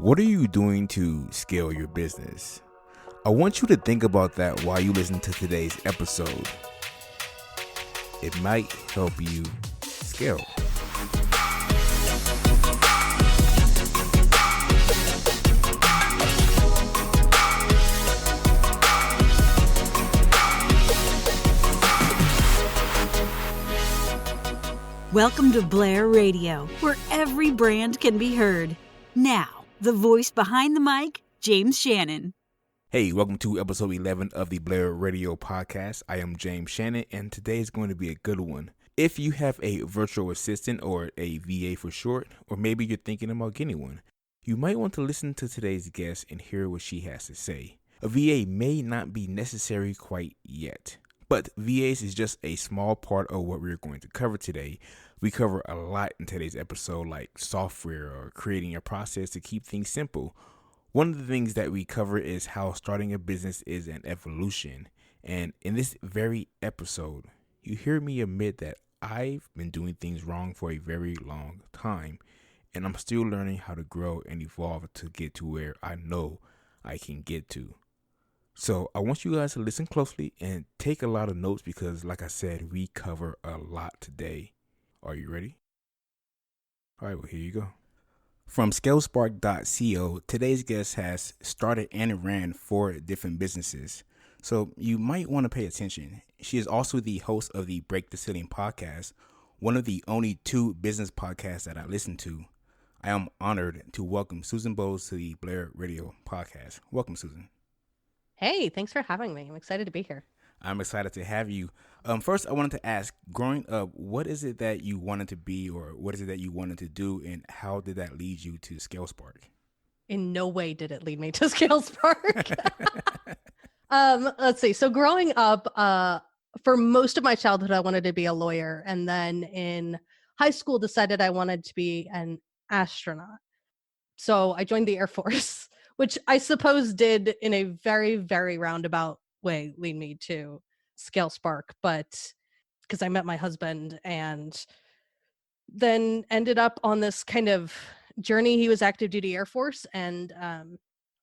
What are you doing to scale your business? I want you to think about that while you listen to today's episode. It might help you scale. Welcome to Blair Radio, where every brand can be heard. Now, the voice behind the mic, James Shannon. Hey, welcome to episode 11 of the Blair Radio podcast. I am James Shannon, and today is going to be a good one. If you have a virtual assistant or a VA for short, or maybe you're thinking about getting one, you might want to listen to today's guest and hear what she has to say. A VA may not be necessary quite yet, but VAs is just a small part of what we're going to cover today. We cover a lot in today's episode, like software or creating a process to keep things simple. One of the things that we cover is how starting a business is an evolution. And in this very episode, you hear me admit that I've been doing things wrong for a very long time, and I'm still learning how to grow and evolve to get to where I know I can get to. So I want you guys to listen closely and take a lot of notes because, like I said, we cover a lot today. Are you ready? All right, well, here you go. From scalespark.co, today's guest has started and ran 4 different businesses, so you might want to pay attention. She is also the host of the Break the Ceiling podcast, one of the only 2 business podcasts that I listen to. I am honored to welcome Susan Bowles to the Blair Radio podcast. Welcome, Susan. Hey, thanks for having me. I'm excited to be here. I'm excited to have you. First, I wanted to ask, growing up, what is it that you wanted to be, or what is it that you wanted to do, and how did that lead you to ScaleSpark? In no way did it lead me to ScaleSpark. Let's see. So growing up, for most of my childhood, I wanted to be a lawyer. And then in high school, decided I wanted to be an astronaut. So I joined the Air Force, which I suppose did in a very, very roundabout way lead me to ScaleSpark, but because I met my husband and then ended up on this kind of journey. He was active duty Air Force, and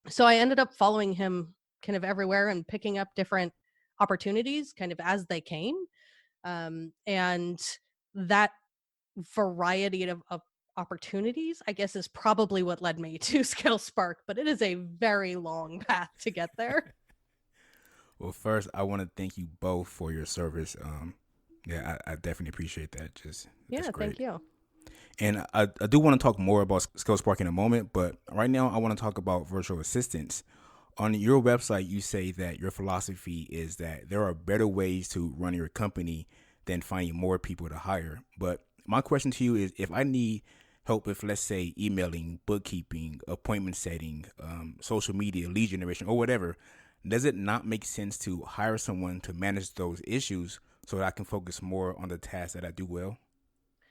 so I ended up following him kind of everywhere and picking up different opportunities kind of as they came, and that variety of opportunities, I guess, is probably what led me to ScaleSpark, but it is a very long path to get there. Well, first, I want to thank you both for your service. I definitely appreciate that. That's great. Thank you. And I do want to talk more about ScaleSpark in a moment, but right now I want to talk about virtual assistants. On your website, you say that your philosophy is that there are better ways to run your company than finding more people to hire. But my question to you is, if I need help with, let's say, emailing, bookkeeping, appointment setting, social media, lead generation, or whatever, does it not make sense to hire someone to manage those issues so that I can focus more on the tasks that I do well?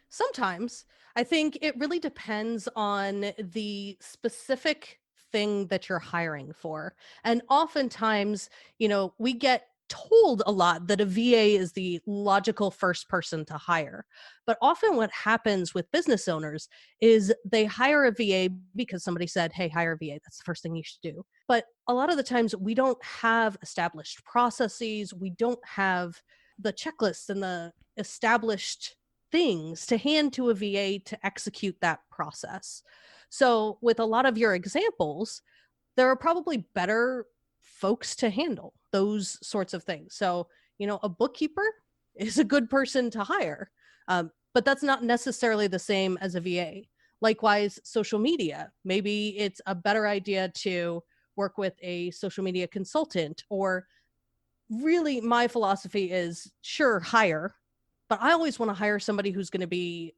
Sometimes. I think it really depends on the specific thing that you're hiring for. And oftentimes, we get told a lot that a VA is the logical first person to hire. But often what happens with business owners is they hire a VA because somebody said, hey, hire a VA. That's the first thing you should do. But a lot of the times we don't have established processes. We don't have the checklists and the established things to hand to a VA to execute that process. So with a lot of your examples, there are probably better folks to handle those sorts of things. So, a bookkeeper is a good person to hire, but that's not necessarily the same as a VA. Likewise, social media, maybe it's a better idea to work with a social media consultant, or really my philosophy is sure, hire, but I always want to hire somebody who's going to be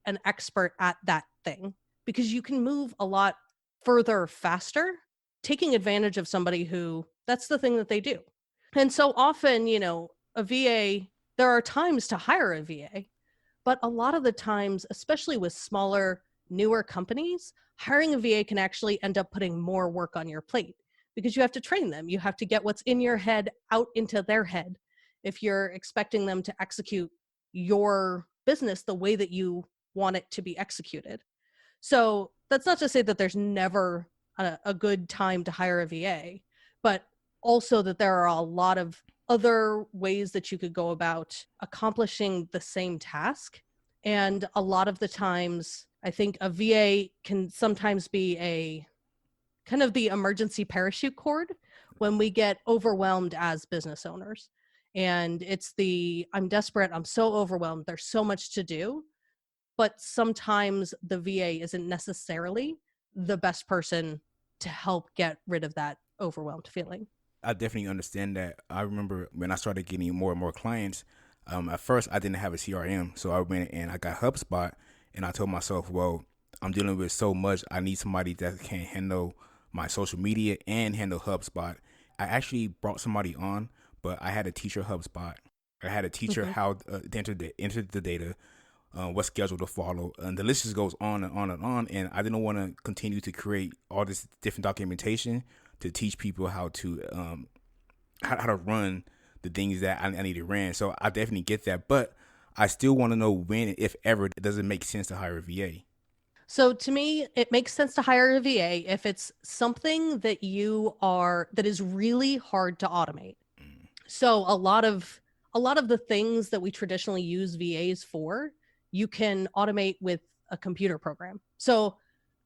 an expert at that thing, because you can move a lot further faster taking advantage of somebody who that's the thing that they do. And so often, a VA, there are times to hire a VA, but a lot of the times, especially with smaller, newer companies, hiring a VA can actually end up putting more work on your plate because you have to train them. You have to get what's in your head out into their head if you're expecting them to execute your business the way that you want it to be executed. So that's not to say that there's never a good time to hire a VA, but also that there are a lot of other ways that you could go about accomplishing the same task. And a lot of the times, I think a VA can sometimes be a kind of the emergency parachute cord when we get overwhelmed as business owners. And it's I'm desperate, I'm so overwhelmed, there's so much to do. But sometimes the VA isn't necessarily the best person to help get rid of that overwhelmed feeling. I definitely understand that. I remember when I started getting more and more clients, at first I didn't have a CRM. So I went and I got HubSpot, and I told myself, well, I'm dealing with so much. I need somebody that can handle my social media and handle HubSpot. I actually brought somebody on, but I had to teach her HubSpot. I had to teach her how to enter the data, what schedule to follow, and the list just goes on and on and on. And I didn't want to continue to create all this different documentation to teach people how to how to run the things that I needed ran. So I definitely get that, but I still want to know when, if ever, does it make sense to hire a VA? So to me, it makes sense to hire a VA if it's something that that is really hard to automate. So a lot of the things that we traditionally use VAs for, you can automate with a computer program. So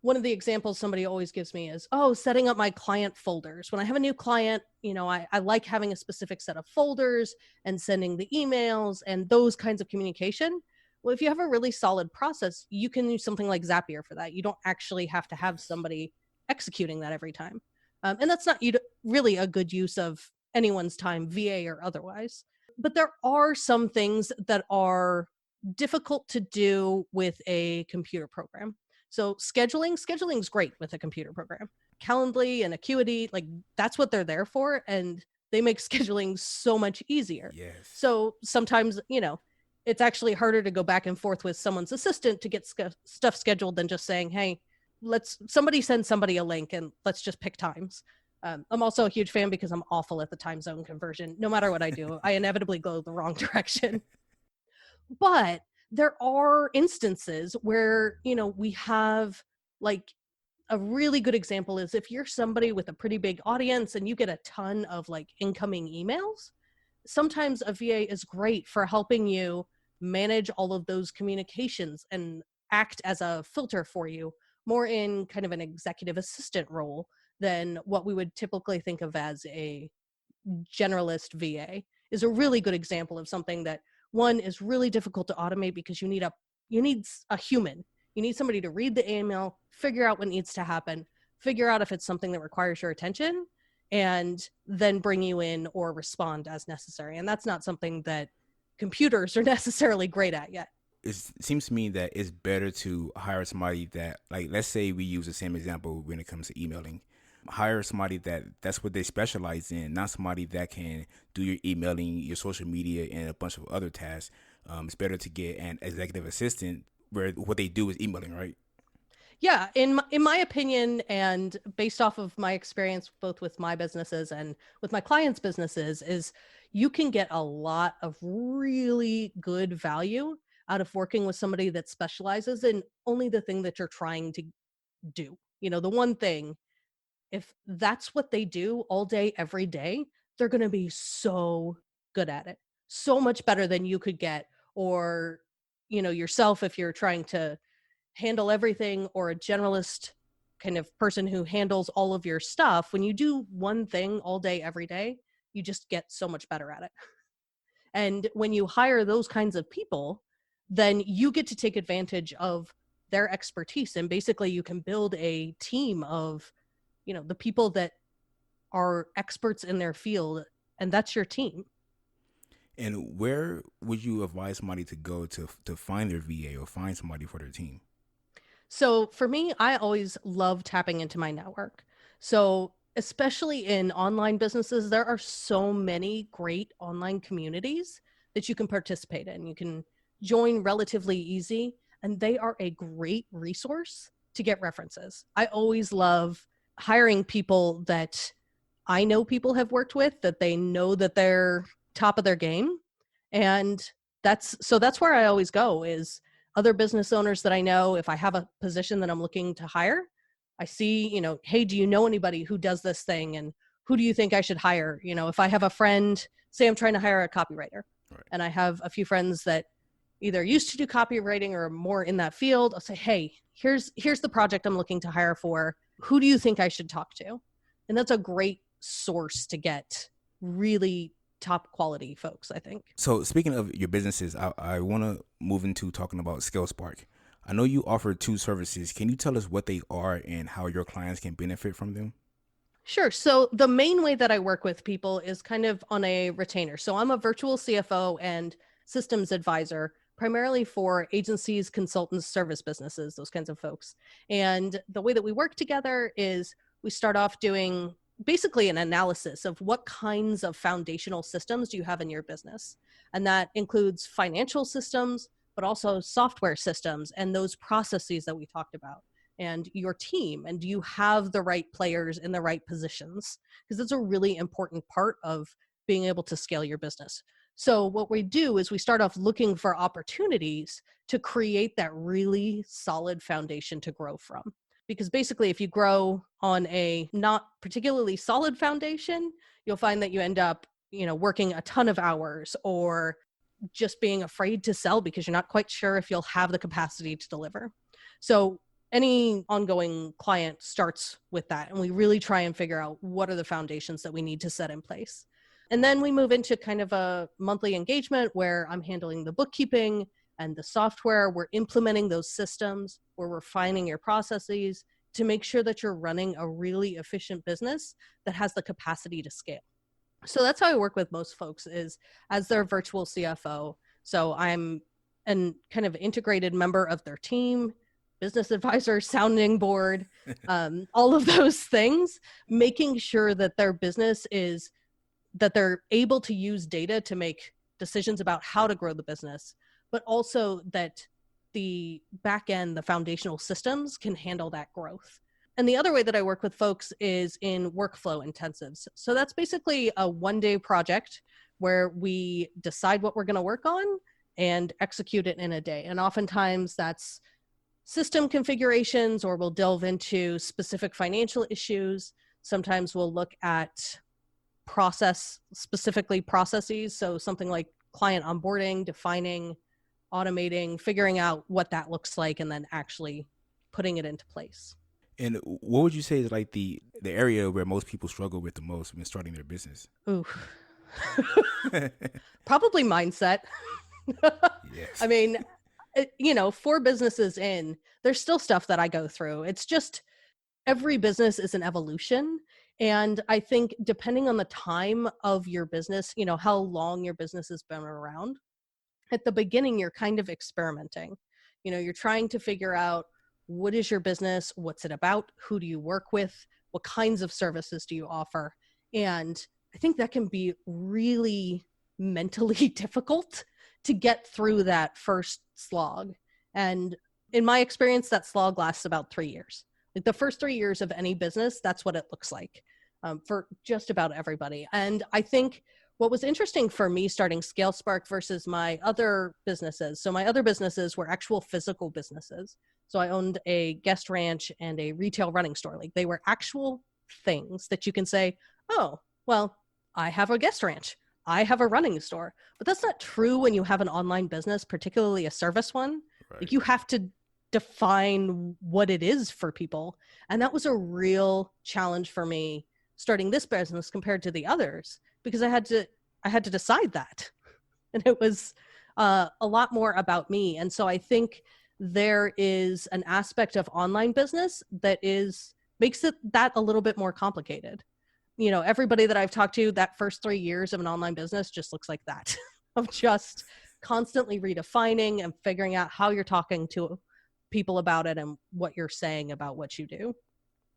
one of the examples somebody always gives me is, setting up my client folders. When I have a new client, I like having a specific set of folders and sending the emails and those kinds of communication. Well, if you have a really solid process, you can use something like Zapier for that. You don't actually have to have somebody executing that every time. And that's not really a good use of anyone's time, VA or otherwise. But there are some things that are difficult to do with a computer program. So scheduling's great with a computer program. Calendly and Acuity, like that's what they're there for. And they make scheduling so much easier. Yes. So sometimes, it's actually harder to go back and forth with someone's assistant to get stuff scheduled than just saying, hey, somebody send somebody a link and let's just pick times. I'm also a huge fan because I'm awful at the time zone conversion. No matter what I do, I inevitably go the wrong direction. But there are instances where, we have like a really good example is if you're somebody with a pretty big audience and you get a ton of like incoming emails, sometimes a VA is great for helping you manage all of those communications and act as a filter for you, more in kind of an executive assistant role than what we would typically think of as a generalist VA. Is a really good example of something that one is really difficult to automate because you need a human. You need somebody to read the email, figure out what needs to happen, figure out if it's something that requires your attention, and then bring you in or respond as necessary. And that's not something that computers are necessarily great at yet. It seems to me that it's better to hire somebody that, like, let's say we use the same example when it comes to emailing. Hire somebody that's what they specialize in, not somebody that can do your emailing, your social media, and a bunch of other tasks. It's better to get an executive assistant where what they do is emailing, right? Yeah, in my opinion, and based off of my experience both with my businesses and with my clients' businesses, is you can get a lot of really good value out of working with somebody that specializes in only the thing that you're trying to do. The one thing, if that's what they do all day, every day, they're going to be so good at it, so much better than you could get, or, yourself, if you're trying to handle everything, or a generalist kind of person who handles all of your stuff. When you do one thing all day, every day, you just get so much better at it. And when you hire those kinds of people, then you get to take advantage of their expertise. And basically you can build a team of, the people that are experts in their field, and that's your team. And where would you advise somebody to go to find their VA or find somebody for their team? So for me, I always love tapping into my network. So especially in online businesses, there are so many great online communities that you can participate in. You can join relatively easy, and they are a great resource to get references. I always love hiring people that I know people have worked with, that they know that they're top of their game. And that's where I always go, is other business owners that I know. If I have a position that I'm looking to hire, I see, hey, do you know anybody who does this thing? And who do you think I should hire? If I have a friend, say I'm trying to hire a copywriter, Right. and I have a few friends that either used to do copywriting or more in that field, I'll say, hey, here's the project I'm looking to hire for. Who do you think I should talk to? And that's a great source to get really top quality folks, I think. So speaking of your businesses, I want to move into talking about ScaleSpark. I know you offer 2 services. Can you tell us what they are and how your clients can benefit from them? Sure. So the main way that I work with people is kind of on a retainer. So I'm a virtual CFO and systems advisor, primarily for agencies, consultants, service businesses, those kinds of folks. And the way that we work together is we start off doing basically an analysis of what kinds of foundational systems do you have in your business. And that includes financial systems, but also software systems and those processes that we talked about, and your team. And do you have the right players in the right positions? Because that's a really important part of being able to scale your business. So what we do is we start off looking for opportunities to create that really solid foundation to grow from. Because basically, if you grow on a not particularly solid foundation, you'll find that you end up, working a ton of hours or just being afraid to sell because you're not quite sure if you'll have the capacity to deliver. So any ongoing client starts with that. And we really try and figure out what are the foundations that we need to set in place. And then we move into kind of a monthly engagement where I'm handling the bookkeeping and the software. We're implementing those systems, we're refining your processes to make sure that you're running a really efficient business that has the capacity to scale. So that's how I work with most folks, is as their virtual CFO. So I'm an kind of integrated member of their team, business advisor, sounding board, all of those things, making sure that their business is, that they're able to use data to make decisions about how to grow the business, but also that the back end, the foundational systems can handle that growth. And the other way that I work with folks is in workflow intensives. So that's basically a one-day project where we decide what we're going to work on and execute it in a day. And oftentimes that's system configurations, or we'll delve into specific financial issues. Sometimes we'll look at specifically processes. So something like client onboarding, defining, automating, figuring out what that looks like, and then actually putting it into place. And what would you say is like the area where most people struggle with the most when starting their business? Ooh. Probably mindset. Yes. I mean, 4 businesses in, there's still stuff that I go through. It's just every business is an evolution. And I think depending on the time of your business, how long your business has been around, at the beginning, you're kind of experimenting. You're trying to figure out, what is your business? What's it about? Who do you work with? What kinds of services do you offer? And I think that can be really mentally difficult to get through that first slog. And in my experience, that slog lasts about 3 years. Like the first 3 years of any business, that's what it looks like for just about everybody. And I think what was interesting for me starting ScaleSpark versus my other businesses, so my other businesses were actual physical businesses. So I owned a guest ranch and a retail running store. Like they were actual things that you can say, oh, well, I have a guest ranch, I have a running store. But that's not true when you have an online business, particularly a service one. Right. Like you have to define what it is for people. And that was a real challenge for me starting this business compared to the others, because I had to decide that. And it was a lot more about me. And so I think there is an aspect of online business that makes that a little bit more complicated. Everybody that I've talked to, that first 3 years of an online business just looks like that, of just constantly redefining and figuring out how you're talking to people about it and what you're saying about what you do.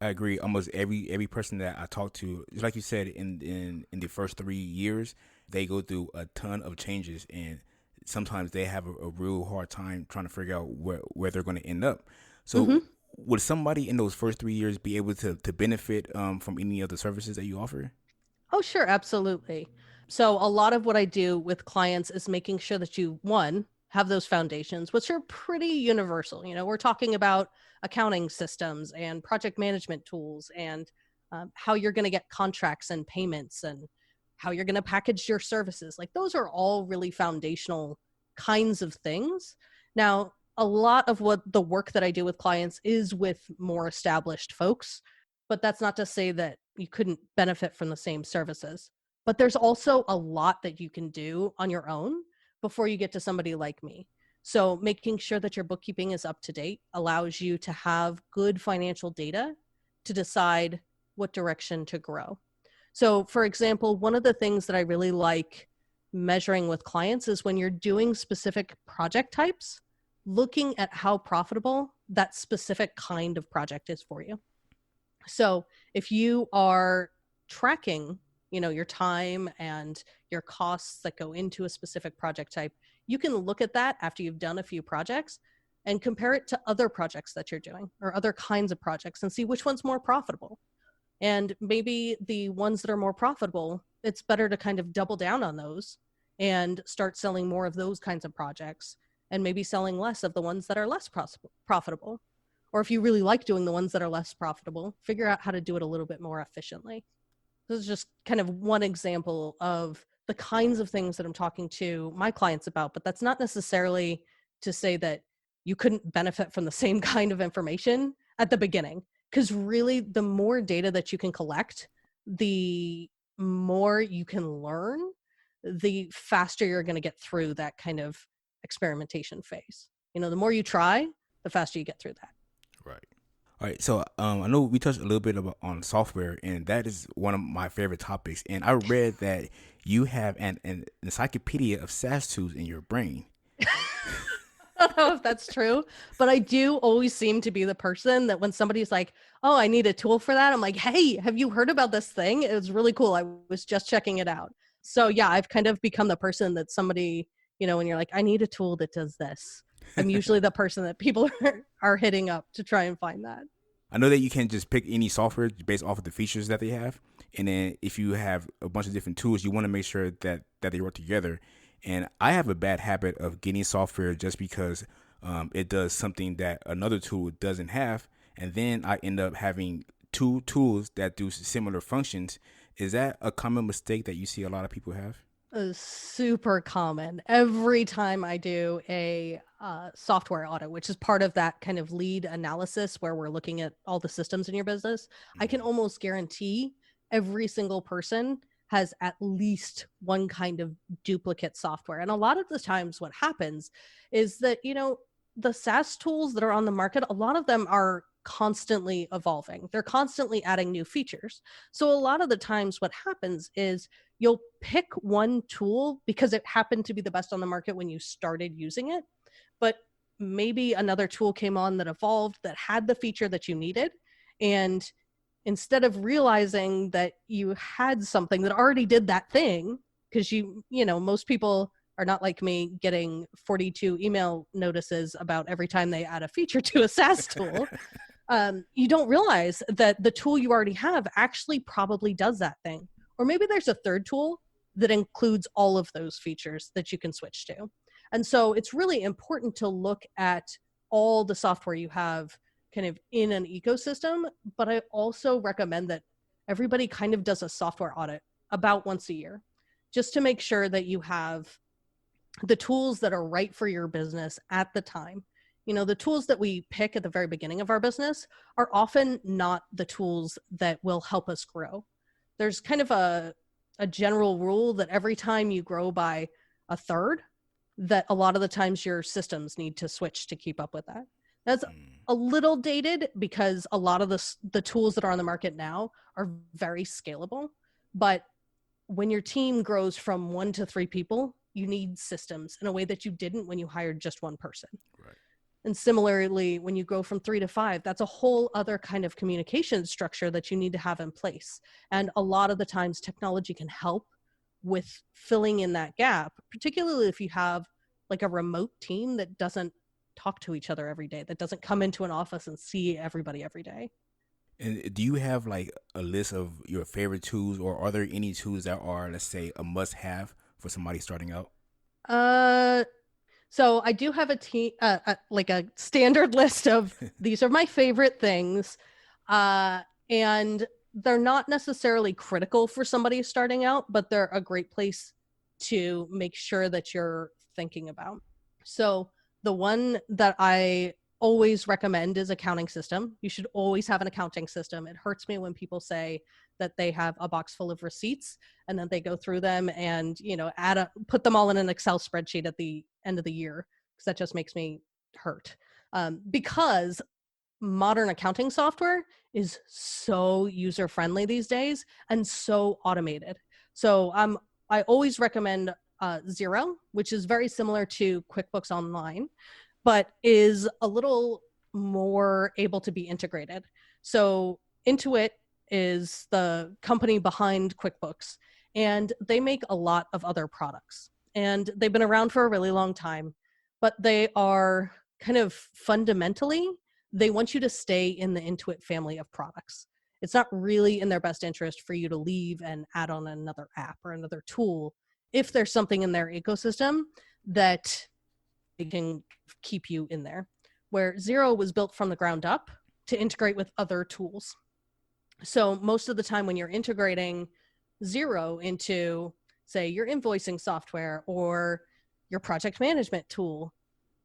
I agree. Almost every person that I talk to, like you said, in the first 3 years, they go through a ton of changes, and sometimes they have a real hard time trying to figure out where they're going to end up. So would somebody in those first 3 years be able to benefit from any of the services that you offer? Oh, sure. Absolutely. So a lot of what I do with clients is making sure that you, one, have those foundations, which are pretty universal. We're talking about accounting systems and project management tools and how you're going to get contracts and payments and how you're going to package your services. Like those are all really foundational kinds of things. Now, a lot of what the work that I do with clients is with more established folks, but that's not to say that you couldn't benefit from the same services. But there's also a lot that you can do on your own before you get to somebody like me. So making sure that your bookkeeping is up to date allows you to have good financial data to decide what direction to grow. So for example, one of the things that I really like measuring with clients is when you're doing specific project types, looking at how profitable that specific kind of project is for you. So if you are tracking, your time and your costs that go into a specific project type, you can look at that after you've done a few projects and compare it to other projects that you're doing or other kinds of projects and see which one's more profitable. And maybe the ones that are more profitable, it's better to kind of double down on those and start selling more of those kinds of projects and maybe selling less of the ones that are less profitable. Or if you really like doing the ones that are less profitable, figure out how to do it a little bit more efficiently. This is just kind of one example of the kinds of things that I'm talking to my clients about, but that's not necessarily to say that you couldn't benefit from the same kind of information at the beginning. Because really, the more data that you can collect, the more you can learn, the faster you're going to get through that kind of experimentation phase. The more you try, the faster you get through that. Right. All right. So I know we touched a little bit on software, and that is one of my favorite topics. And I read that you have an encyclopedia of SaaS tools in your brain. I don't know if that's true, but I do always seem to be the person that when somebody's like, oh, I need a tool for that, I'm like, hey, have you heard about this thing? It was really cool. I was just checking it out. So yeah, I've kind of become the person that somebody, when you're like, I need a tool that does this. I'm usually the person that people are hitting up to try and find that. I know that you can't just pick any software based off of the features that they have. And then if you have a bunch of different tools, you want to make sure that they work together. And I have a bad habit of getting software just because it does something that another tool doesn't have. And then I end up having two tools that do similar functions. Is that a common mistake that you see a lot of people have? Super common. Every time I do a software audit, which is part of that kind of lead analysis where we're looking at all the systems in your business, I can almost guarantee every single person has at least one kind of duplicate software. And a lot of the times what happens is that, the SaaS tools that are on the market, a lot of them are constantly evolving. They're constantly adding new features. So a lot of the times what happens is you'll pick one tool because it happened to be the best on the market when you started using it, but maybe another tool came on that evolved that had the feature that you needed. And instead of realizing that you had something that already did that thing, because most people are not like me getting 42 email notices about every time they add a feature to a SaaS tool. You don't realize that the tool you already have actually probably does that thing. Or maybe there's a third tool that includes all of those features that you can switch to. And so it's really important to look at all the software you have kind of in an ecosystem. But I also recommend that everybody kind of does a software audit about once a year, just to make sure that you have the tools that are right for your business at the time. The tools that we pick at the very beginning of our business are often not the tools that will help us grow. There's kind of a general rule that every time you grow by a third, that a lot of the times your systems need to switch to keep up with that. That's a little dated because a lot of the tools that are on the market now are very scalable. But when your team grows from 1 to 3 people, you need systems in a way that you didn't when you hired just one person. Right. And similarly, when you go from 3 to 5, that's a whole other kind of communication structure that you need to have in place. And a lot of the times technology can help with filling in that gap, particularly if you have like a remote team that doesn't talk to each other every day, that doesn't come into an office and see everybody every day. And do you have like a list of your favorite tools, or are there any tools that are, let's say, a must-have for somebody starting out? So I do have like a standard list of these are my favorite things. And they're not necessarily critical for somebody starting out, but they're a great place to make sure that you're thinking about. So the one that I always recommend is accounting system. You should always have an accounting system. It hurts me when people say that they have a box full of receipts and then they go through them and, put them all in an Excel spreadsheet at the end of the year, because that just makes me hurt. Because modern accounting software is so user-friendly these days and so automated. So I always recommend Xero, which is very similar to QuickBooks Online, but is a little more able to be integrated. So Intuit is the company behind QuickBooks, and they make a lot of other products. And they've been around for a really long time, but they are kind of fundamentally, they want you to stay in the Intuit family of products. It's not really in their best interest for you to leave and add on another app or another tool if there's something in their ecosystem that they can keep you in there. Where Xero was built from the ground up to integrate with other tools. So most of the time when you're integrating Xero into, say, your invoicing software or your project management tool,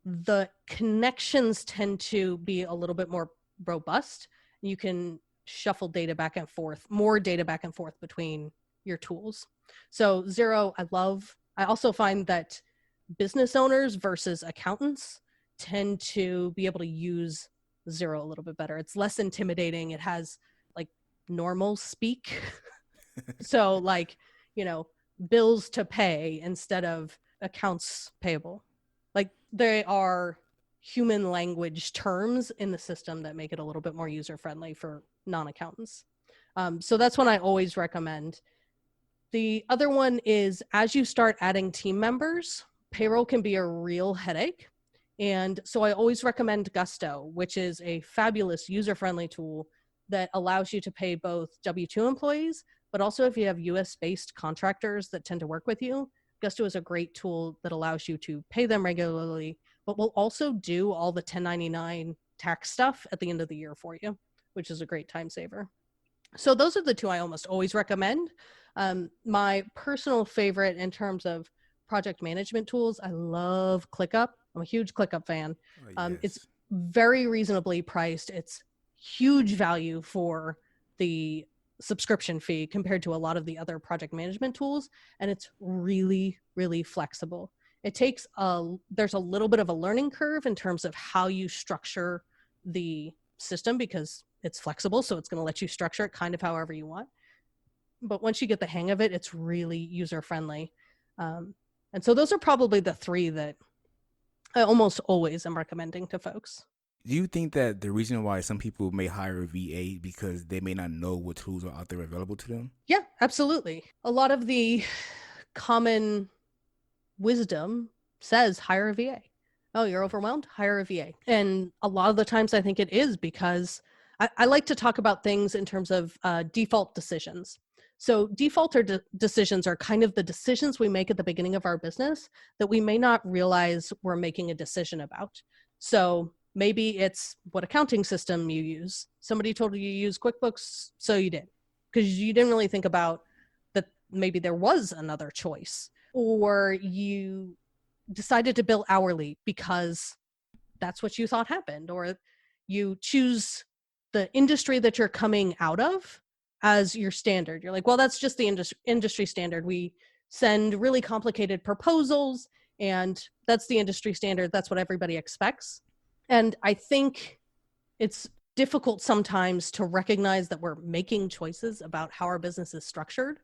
the connections tend to be a little bit more robust. You can shuffle data back and forth, more data back and forth between your tools. So Xero, I love. I also find that business owners versus accountants tend to be able to use Xero a little bit better. It's less intimidating. It has like normal speak. So like, bills to pay instead of accounts payable. Like they are human language terms in the system that make it a little bit more user-friendly for non-accountants. So that's one I always recommend. The other one is, as you start adding team members, payroll can be a real headache. And so I always recommend Gusto, which is a fabulous user-friendly tool that allows you to pay both W-2 employees, but also if you have US-based contractors that tend to work with you, Gusto is a great tool that allows you to pay them regularly, but will also do all the 1099 tax stuff at the end of the year for you, which is a great time saver. So those are the two I almost always recommend. My personal favorite in terms of project management tools, I love ClickUp. I'm a huge ClickUp fan. Yes. It's very reasonably priced. It's huge value for the subscription fee compared to a lot of the other project management tools. And it's really, really flexible. It takes there's a little bit of a learning curve in terms of how you structure the system because it's flexible. So it's going to let you structure it kind of however you want. But once you get the hang of it, it's really user-friendly. And so those are probably the three that I almost always am recommending to folks. Do you think that the reason why some people may hire a VA because they may not know what tools are out there available to them? Yeah, absolutely. A lot of the common wisdom says hire a VA. Oh, you're overwhelmed? Hire a VA. And a lot of the times I think it is because I like to talk about things in terms of default decisions. So default decisions are kind of the decisions we make at the beginning of our business that we may not realize we're making a decision about. So maybe it's what accounting system you use. Somebody told you to use QuickBooks, so you did, because you didn't really think about that maybe there was another choice. Or you decided to bill hourly because that's what you thought happened. Or you choose the industry that you're coming out of as your standard. You're like, well, that's just the industry standard. We send really complicated proposals and that's the industry standard. That's what everybody expects. And I think it's difficult sometimes to recognize that we're making choices about how our business is structured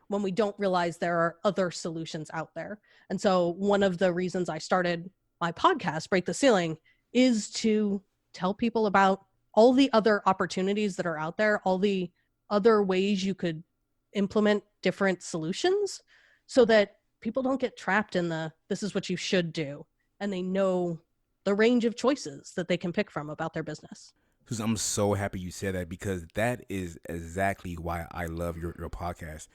when we don't realize there are other solutions out there. And so one of the reasons I started my podcast, Break the Ceiling, is to tell people about all the other opportunities that are out there, all the other ways you could implement different solutions so that people don't get trapped in this is what you should do. And they know the range of choices that they can pick from about their business. Susan, I'm so happy you said that because that is exactly why I love your podcast.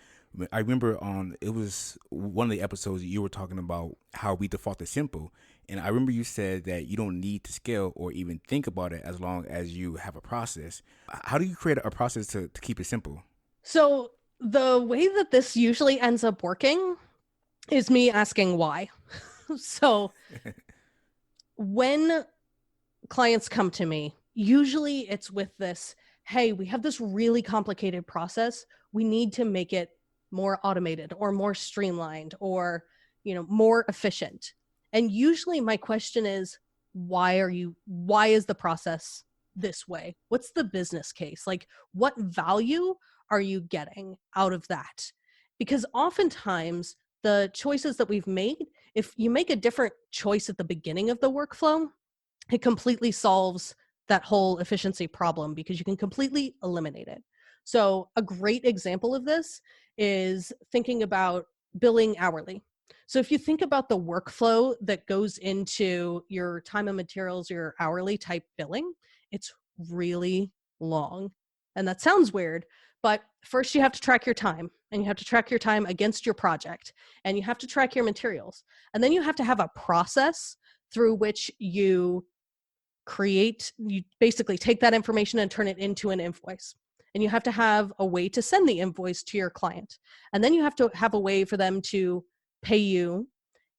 I remember it was one of the episodes you were talking about how we default to simple. And I remember you said that you don't need to scale or even think about it as long as you have a process. How do you create a process to keep it simple? So the way that this usually ends up working is me asking why. So when clients come to me, usually it's with this, hey, we have this really complicated process. We need to make it more automated or more streamlined or, more efficient. And usually my question is, why is the process this way? What's the business case? Like, what value are you getting out of that? Because oftentimes the choices that we've made, if you make a different choice at the beginning of the workflow, it completely solves that whole efficiency problem because you can completely eliminate it. So a great example of this is thinking about billing hourly. So if you think about the workflow that goes into your time and materials, your hourly type billing, it's really long. And that sounds weird, but first you have to track your time, and you have to track your time against your project, and you have to track your materials. And then you have to have a process through which you basically take that information and turn it into an invoice. And you have to have a way to send the invoice to your client. And then you have to have a way for them to pay you.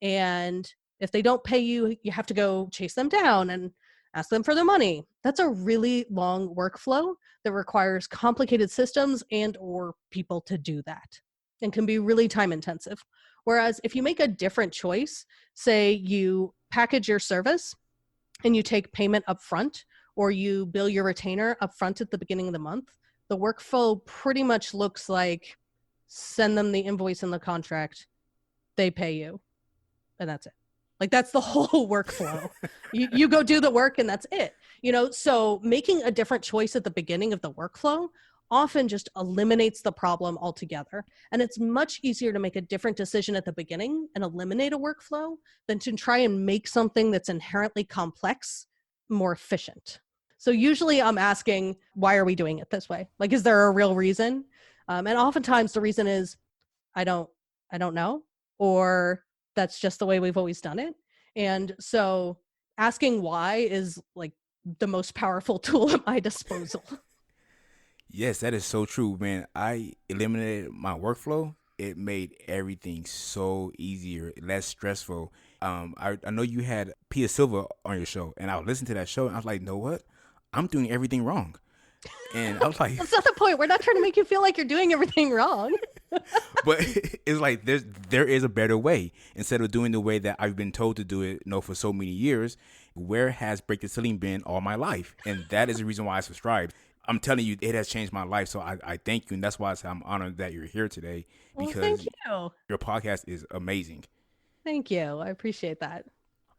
And if they don't pay you, you have to go chase them down and ask them for their money. That's a really long workflow that requires complicated systems and or people to do that, and can be really time intensive. Whereas if you make a different choice, say you package your service and you take payment up front, or you bill your retainer up front at the beginning of the month, the workflow pretty much looks like send them the invoice and the contract, they pay you, and that's it. Like, that's the whole workflow. you go do the work and that's it. So making a different choice at the beginning of the workflow often just eliminates the problem altogether. And it's much easier to make a different decision at the beginning and eliminate a workflow than to try and make something that's inherently complex more efficient. So usually I'm asking, why are we doing it this way? Like, is there a real reason? And oftentimes the reason is, I don't know, or that's just the way we've always done it. And so asking why is like the most powerful tool at my disposal. Yes, that is so true, man. I eliminated my workflow. It made everything so easier, less stressful. I know you had Pia Silva on your show, and I was listening to that show, and I was like, know what? I'm doing everything wrong. And I was like, that's not the point. We're not trying to make you feel like you're doing everything wrong. But it's like there is a better way. Instead of doing the way that I've been told to do it, for so many years, where has Break the Ceiling been all my life? And that is the reason why I subscribed. I'm telling you, it has changed my life. So I thank you. And that's why I'm honored that you're here today, because thank you. Your podcast is amazing. Thank you. I appreciate that.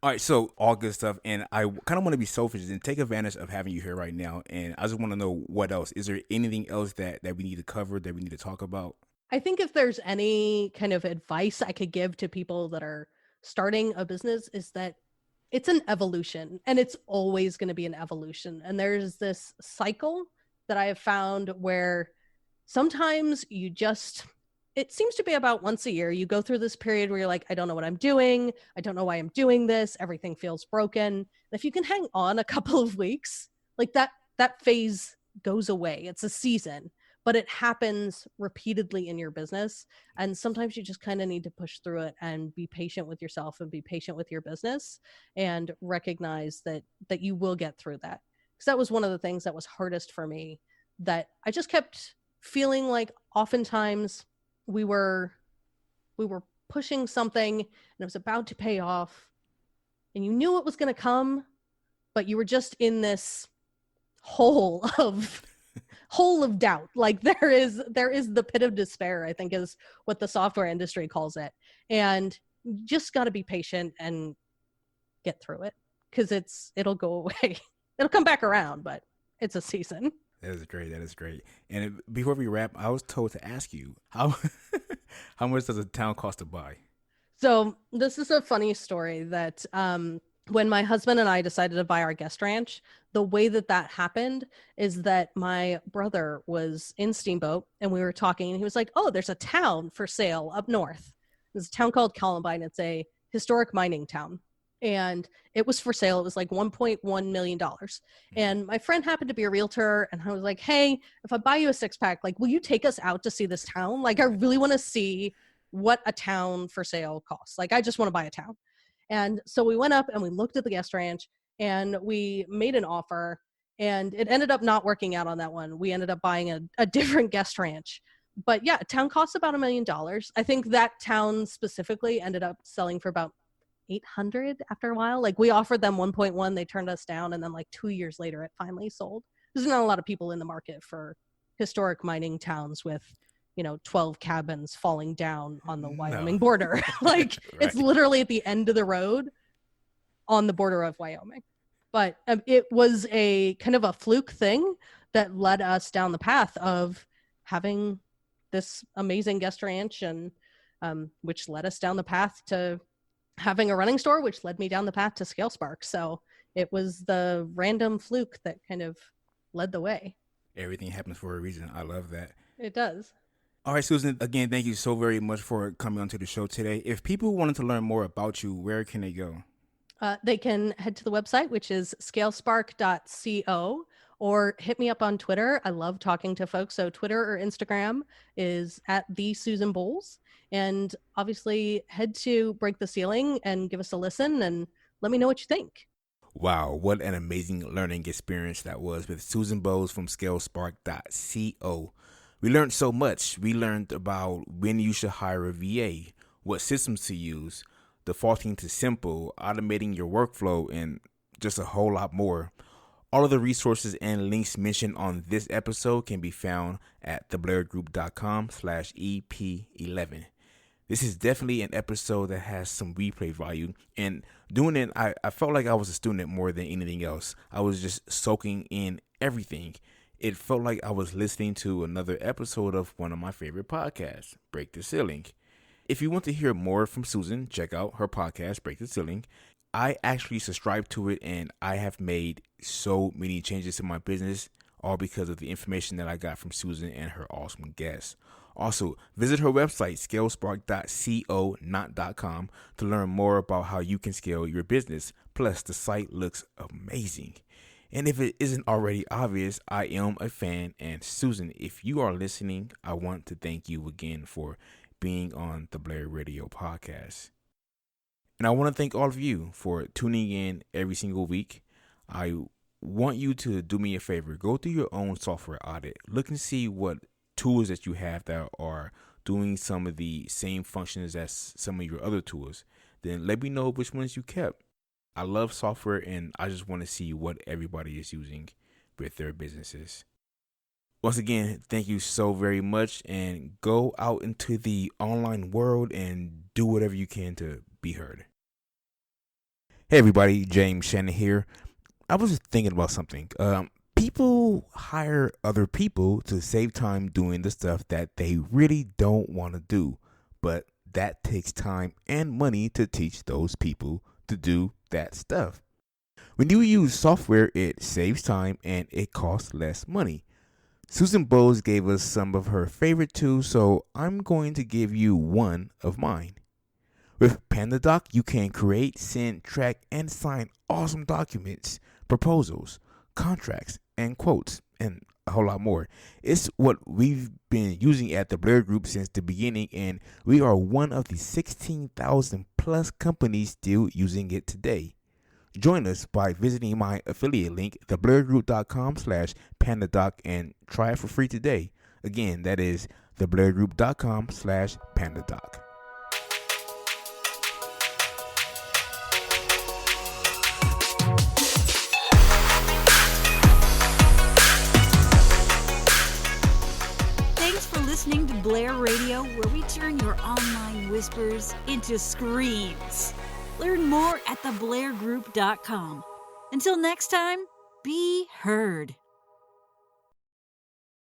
All right. So all good stuff. And I kind of want to be selfish and take advantage of having you here right now. And I just want to know, what else? Is there anything else that we need to cover, that we need to talk about? I think if there's any kind of advice I could give to people that are starting a business, is that it's an evolution, and it's always going to be an evolution. And there's this cycle that I have found where sometimes it seems to be about once a year, you go through this period where you're like, I don't know what I'm doing. I don't know why I'm doing this. Everything feels broken. And if you can hang on a couple of weeks, like that phase goes away. It's a season, but it happens repeatedly in your business. And sometimes you just kind of need to push through it and be patient with yourself and be patient with your business, and recognize that you will get through that. Because that was one of the things that was hardest for me, that I just kept feeling like oftentimes we were pushing something and it was about to pay off, and you knew it was going to come, but you were just in this hole of doubt. Like, there is the pit of despair, I think is what the software industry calls it. And you just got to be patient and get through it, because it'll go away. It'll come back around, but it's a season. That is great. And before we wrap, I was told to ask you, how much does a town cost to buy? So this is a funny story that when my husband and I decided to buy our guest ranch, the way that happened is that my brother was in Steamboat and we were talking and he was like, oh, there's a town for sale up north. There's a town called Columbine. It's a historic mining town. And it was for sale. It was like $1.1 million. And my friend happened to be a realtor. And I was like, hey, if I buy you a 6-pack, like, will you take us out to see this town? Like, I really want to see what a town for sale costs. Like, I just want to buy a town. And so we went up and we looked at the guest ranch and we made an offer, and it ended up not working out on that one. We ended up buying a different guest ranch. But yeah, a town costs about $1 million. I think that town specifically ended up selling for about 800 after a while. Like, we offered them 1.1, they turned us down, and then like 2 years later it finally sold. There's not a lot of people in the market for historic mining towns with 12 cabins falling down on the Wyoming border. Like, right. It's literally at the end of the road on the border of Wyoming. But it was a kind of a fluke thing that led us down the path of having this amazing guest ranch, and which led us down the path to having a running store, which led me down the path to ScaleSpark. So it was the random fluke that kind of led the way. Everything happens for a reason. I love that. It does. All right, Susan, again, thank you so very much for coming onto the show today. If people wanted to learn more about you, where can they go? They can head to the website, which is scalespark.co, or hit me up on Twitter. I love talking to folks. So Twitter or Instagram is @TheSusanBowles. And obviously head to Break the Ceiling and give us a listen and let me know what you think. Wow, what an amazing learning experience that was with Susan Bowles from scalespark.co. We learned so much. We learned about when you should hire a VA, what systems to use, defaulting to simple, automating your workflow, and just a whole lot more. All of the resources and links mentioned on this episode can be found at theblairgroup.com/EP11. This is definitely an episode that has some replay value, and doing it, I felt like I was a student more than anything else. I was just soaking in everything. It felt like I was listening to another episode of one of my favorite podcasts, Break the Ceiling. If you want to hear more from Susan, check out her podcast, Break the Ceiling. I actually subscribe to it, and I have made so many changes to my business, all because of the information that I got from Susan and her awesome guests. Also, visit her website, scalespark.co, not .com, to learn more about how you can scale your business. Plus, the site looks amazing. And if it isn't already obvious, I am a fan. And Susan, if you are listening, I want to thank you again for being on the Blair Radio podcast. And I want to thank all of you for tuning in every single week. I want you to do me a favor. Go through your own software audit. Look and see what tools that you have that are doing some of the same functions as some of your other tools. Then let me know which ones you kept. I love software, and I just want to see what everybody is using with their businesses. Once again, thank you so very much, and go out into the online world and do whatever you can to be heard. Hey everybody, James Shannon here. I was just thinking about something. People hire other people to save time doing the stuff that they really don't want to do, but that takes time and money to teach those people to do that stuff. When you use software, it saves time and it costs less money. Susan Bowles gave us some of her favorite tools, so I'm going to give you one of mine. With PandaDoc, you can create, send, track, and sign awesome documents, proposals, contracts, and quotes, and a whole lot more. It's what we've been using at the Blair Group since the beginning, and we are one of the 16,000 plus companies still using it today. Join us by visiting my affiliate link, theblairgroup.com/PandaDoc, and try it for free today. Again, that is theblairgroup.com/PandaDoc. Thanks for listening to Blair Radio, where we turn your online whispers into screams. Learn more at theblairgroup.com. Until next time, be heard.